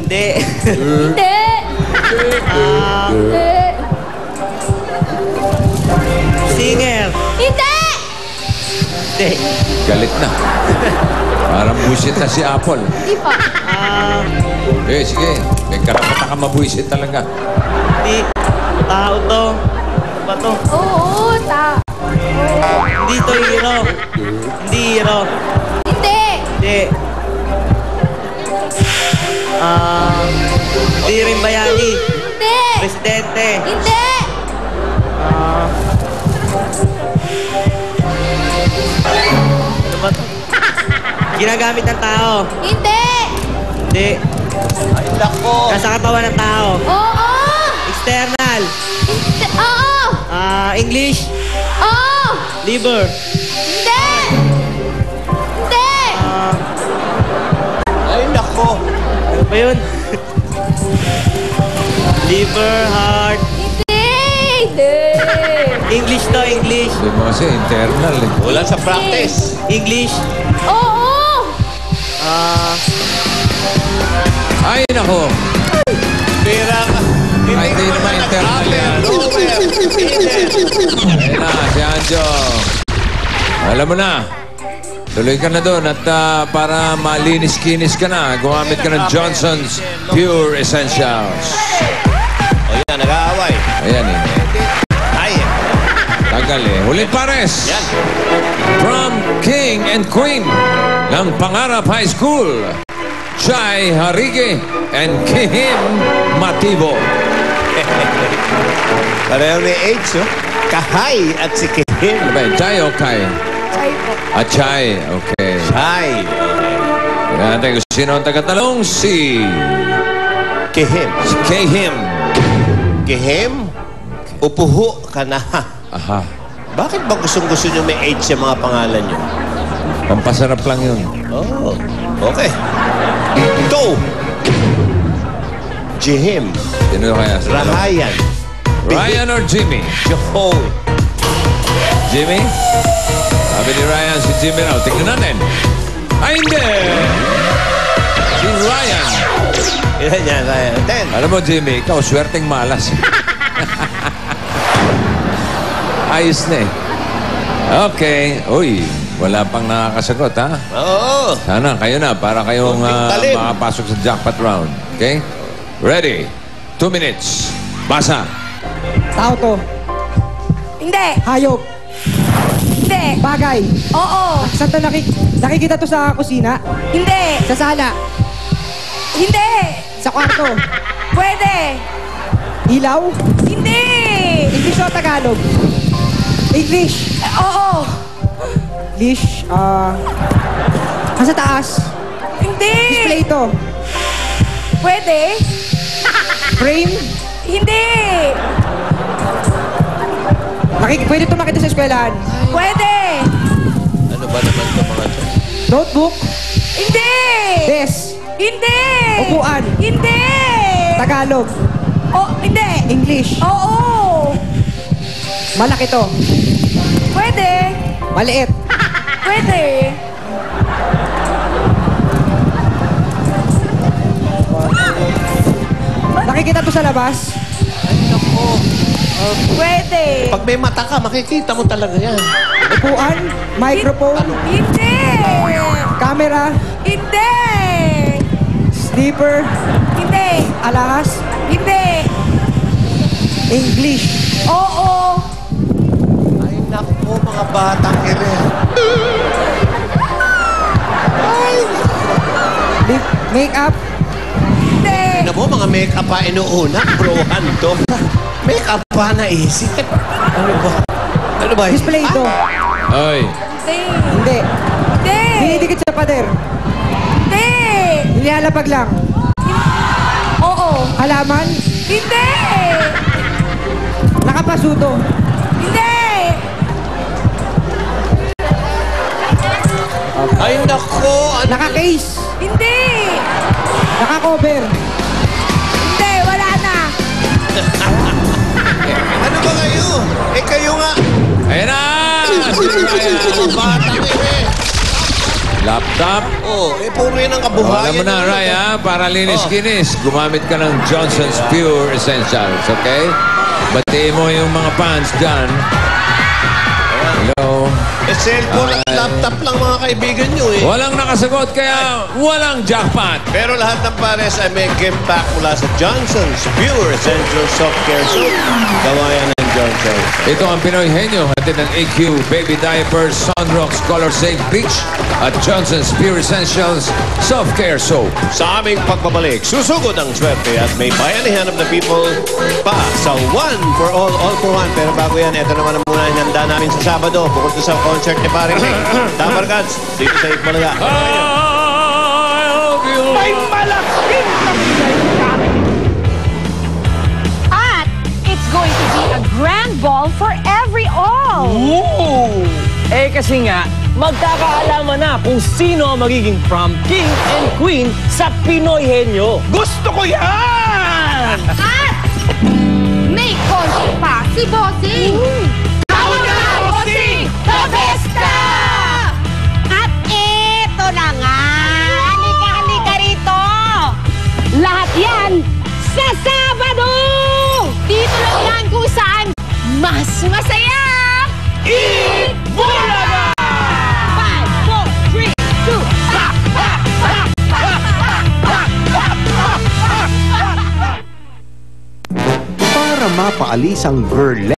Hindi. Hindi. Hindi. Singer. Hindi. Hindi. Galit na. Parang buwisit na si Apple. Hindi pa. Sige. May karapatan ka mabuwisit talaga. Hindi. Tao to. Ano ba to? Oo, Hindi to hero. Hindi hero. Hindi. Hindi. Hindi rin bayani. Hindi. Presidente. Hindi. Ano ba to? Ginagamit ng tao. Hindi. Hindi. Ay, nako. Nasa katawan ng tao. Oo. External. Hindi. Oo. English. Oo. Liver. Hindi. Hindi. Ay, nako. Ano ba yun? Liver, heart. Hindi. Hindi. English to, English. Hindi mo kasi internal eh. Wala sa practice. English. Oo. Ay, nako. Pera ka. Ay, hindi naman internal yan. Ayun na, si Anjo. Alam mo na. Tuloy ka na doon at para malinis-kinis ka na, gumamit ka ng Johnson's Pure Essentials. O yan, nag-aaway. Ayan eh. Ay. Tagal eh. Huling pares. Yan. From King and Queen ng Pangarap High School, Chai Harige and Kihim Matibo. Pareho ni H, oh. Kahay at si Kihim. Ano ba yun? Chai o Kai? Chai po. Chai. Okay. Kahay. Tingnan natin kung sino ang tagatalong. Si Kihim. Kihim. Kihim, upuho ka na. Aha. Bakit ba gustong-gusto nyo may H sa mga pangalan nyo? Pampasarap lang yun. Oh, okay. Go! Jihim. Sino kaya? Rahayan. Ryan or Jimmy? Johoy. Jimmy? Sabi ni Ryan, si Jimmy raw. Tingnan natin. Ay, hindi! Si Ryan. Ilan yan, Ryan? 10. Alam mo, Jimmy, ikaw, swerteng malas. Ayos na eh. Okay. Uy, wala pang nakakasagot, ha? Oo. Sana, kayo na, para kayong Talim. makapasok sa jackpot round. Okay? Ready? 2 minutes. Basa. Tao to. Hindi. Hayop. Hindi. Bagay. Oo. Saan to nakikita to sa kusina? Hindi. Sa sala. Hindi. Sa kwarto. Pwede. Ilaw. Hindi. English o Tagalog? English. Oo. English. Sa taas. Hindi. Display to. Pwede. Frame. Hindi. Pwede to makita sa eskwelahan. Pwede. Ano ba naman ito mga ito? Notebook. Hindi. Desk. Hindi. Upuan. Hindi. Tagalog. Oh, hindi. English. Oo. Malaki to. Pwede. Maliit. Pwede. Nakikita to sa labas. Pwede. Pag may mata ka, makikita mo talaga yan. Upuan. Microphone. Hindi. Camera. Hindi. Slipper. Hindi. Alahas. Hindi. English. Oo. Ay, naku, mga batang ere. Make-up. Hindi. Ano mo, mga make-up pa inuuna? Brohan to. Make-up pa naisip. Ano ba? Ano ba? Display to. Oy. Hindi. Hindi. Hindi. Dinidikit sa pader. Hindi. Nilalapag lang. Oo. Halaman. Hindi. Nakapasuto. Hindi. Ay, naku. Naka-case. Hindi. Naka-cover. Hindi. Wala na. Ano ba kayo? Eh, kayo nga. Ayan na! Si Ryan. Mga batang ere. Laptop. Oh, puro yan ang kabuhayan. Alam mo na, ng- Ray, ha? Para linis-kinis, gumamit ka ng Johnson's Pure Essentials, okay? Batiin mo yung mga fans dyan. Hello? Cellphone at laptop lang mga kaibigan nyo eh. Walang nakasagot, kaya walang jackpot. Pero lahat ng pares ay may gift pack mula sa Johnson's Pure Essential Soft Care Soap. Gawa yan ng Johnson's. Ito ang Pinoy Henyo, hatid ng AQ, Baby Diapers, Sunrocks, Color Safe Bleach, at Johnson's Pure Essentials Soft Care Soap. Sa aming pagbabalik, susugod ang swerte at may bayanihan of the people pa sa One for All for One. Pero bago yan, ito naman ang muna hinanda namin sa Sabado. Bukod sa concert ni Paring Nick. Tamar Gods, dito sa Ikmalaga. May malaking At it's going to be a grand ball for every all. Ooh! Eh kasi nga, magkakaalaman na kung sino ang magiging prom king and queen sa Pinoy Henyo. Gusto ko yan! At may concert pa si Bossing. Tama na, Bossing! The Besta! At eto na nga. Halika rito. Lahat yan sa Sabado! Dito lang yan kung saan mas masaya! Bulaga! 5, 4, 3, 2, ha! Para mapaalis ang burlesque